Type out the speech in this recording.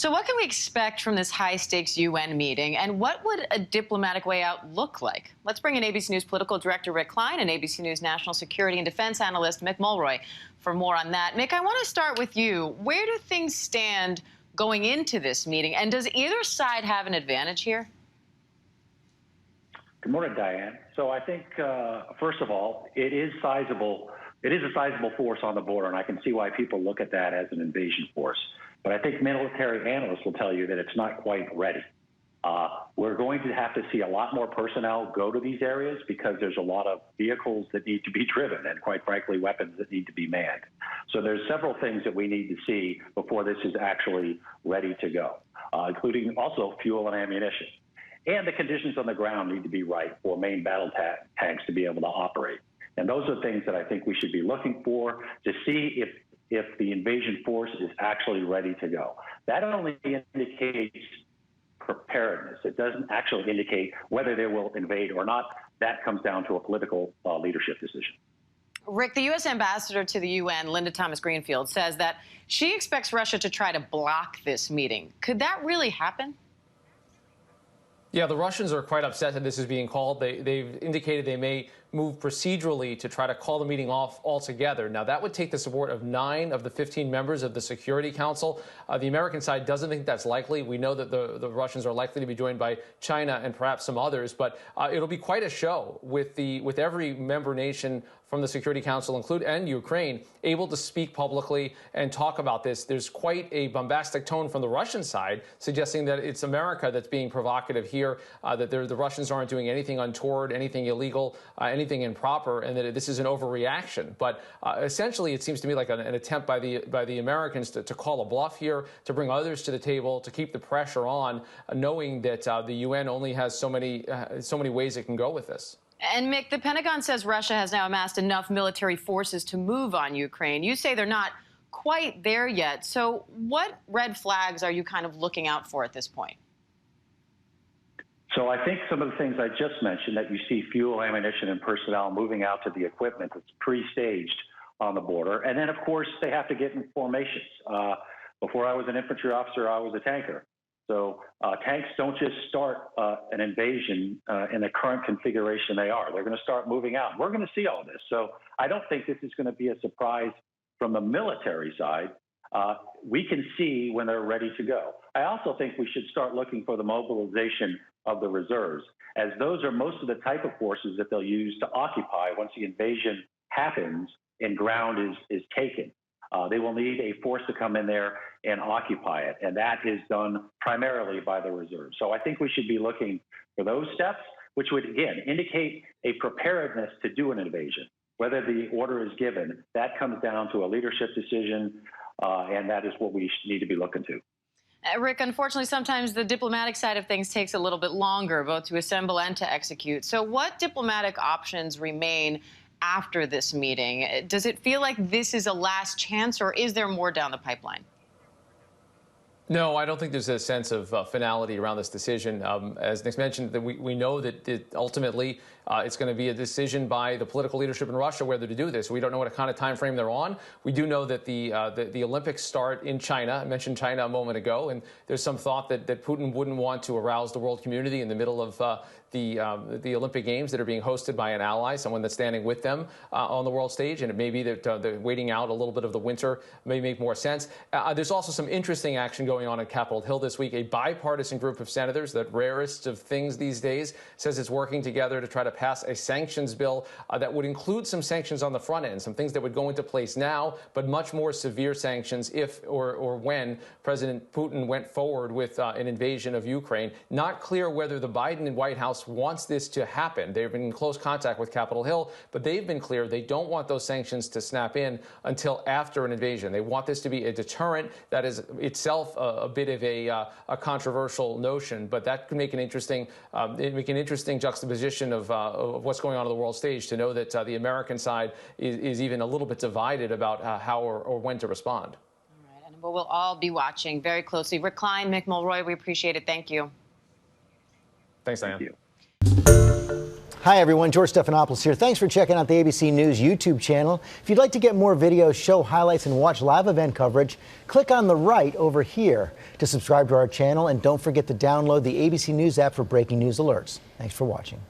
So what can we expect from this high-stakes UN meeting, and what would a diplomatic way out look like? Let's bring in ABC News political director Rick Klein and ABC News national security and defense analyst Mick Mulroy for more on that. Mick, I want to start with you. Where do things stand going into this meeting, and does either side have an advantage here? Good morning, Diane. So I think, first of all, it is sizable. It is a sizable force on the border, and I can see why people look at that as an invasion force. But I think military analysts will tell you that it's not quite ready. We're going to have to see a lot more personnel go to these areas because there's a lot of vehicles that need to be driven and, quite frankly, weapons that need to be manned. So there's several things that we need to see before this is actually ready to go, including also fuel and ammunition. And the conditions on the ground need to be right for main battle tanks to be able to operate. And those are things that I think we should be looking for to see if the invasion force is actually ready to go. That only indicates preparedness. It doesn't actually indicate whether they will invade or not. That comes down to a political leadership decision. Rick, the U.S. ambassador to the UN, Linda Thomas-Greenfield, says that she expects Russia to try to block this meeting. Could that really happen? Yeah, the Russians are quite upset that this is being called. They've indicated they may move procedurally to try to call the meeting off altogether. Now, that would take the support of 9 of the 15 members of the Security Council. The American side doesn't think that's likely. We know that the Russians are likely to be joined by China and perhaps some others, but it'll be quite a show with every member nation from the Security Council, and Ukraine, able to speak publicly and talk about this. There's quite a bombastic tone from the Russian side, suggesting that it's America that's being provocative here, that the Russians aren't doing anything untoward, anything illegal, anything improper, and that this is an overreaction. But essentially, it seems to me like an attempt by the Americans to call a bluff here, to bring others to the table, to keep the pressure on, knowing that the UN only has so many ways it can go with this. And Mick, the Pentagon says Russia has now amassed enough military forces to move on Ukraine. You say they're not quite there yet. So what red flags are you kind of looking out for at this point? So I think some of the things I just mentioned, that you see fuel, ammunition, and personnel moving out to the equipment that's pre-staged on the border. And then, of course, they have to get in formations. Before I was an infantry officer, I was a tanker. So tanks don't just start an invasion in the current configuration they are. They're going to start moving out. We're going to see all this. So I don't think this is going to be a surprise from the military side. We can see when they're ready to go. I also think we should start looking for the mobilization of the reserves, as those are most of the type of forces that they'll use to occupy once the invasion happens and ground is taken. They will need a force to come in there and occupy it, and that is done primarily by the reserve. So I think we should be looking for those steps, which would, again, indicate a preparedness to do an invasion. Whether the order is given, that comes down to a leadership decision, and that is what we need to be looking to. Rick, unfortunately, sometimes the diplomatic side of things takes a little bit longer, both to assemble and to execute. So what diplomatic options remain after this meeting? Does it feel like this is a last chance, or is there more down the pipeline? No, I don't think there's a sense of finality around this decision. As Nick mentioned, that we know that ultimately it's going to be a decision by the political leadership in Russia whether to do this. We don't know what kind of time frame they're on. We do know that the Olympics start in China. I mentioned China a moment ago, and there's some thought that Putin wouldn't want to arouse the world community in the middle of the Olympic Games that are being hosted by an ally, someone that's standing with them on the world stage, and it may be that they're waiting out a little bit of the winter may make more sense. There's also some interesting action going on at Capitol Hill this week. A bipartisan group of senators, that rarest of things these days, says it's working together to try to pass a sanctions bill that would include some sanctions on the front end, some things that would go into place now, but much more severe sanctions if or when President Putin went forward with an invasion of Ukraine. Not clear whether the Biden White House wants this to happen. They've been in close contact with Capitol Hill, but they've been clear they don't want those sanctions to snap in until after an invasion. They want this to be a deterrent. That is itself a bit of a controversial notion, but that could make an interesting juxtaposition of what's going on the world stage, to know that the American side is even a little bit divided about how or when to respond. All right, and we'll all be watching very closely. Rick Klein, Mick Mulroy, we appreciate it. Thank you. Thanks, Diane. Thank you. Hi, everyone. George Stephanopoulos here. Thanks for checking out the ABC News YouTube channel. If you'd like to get more videos, show highlights, and watch live event coverage, click on the right over here to subscribe to our channel. And don't forget to download the ABC News app for breaking news alerts. Thanks for watching.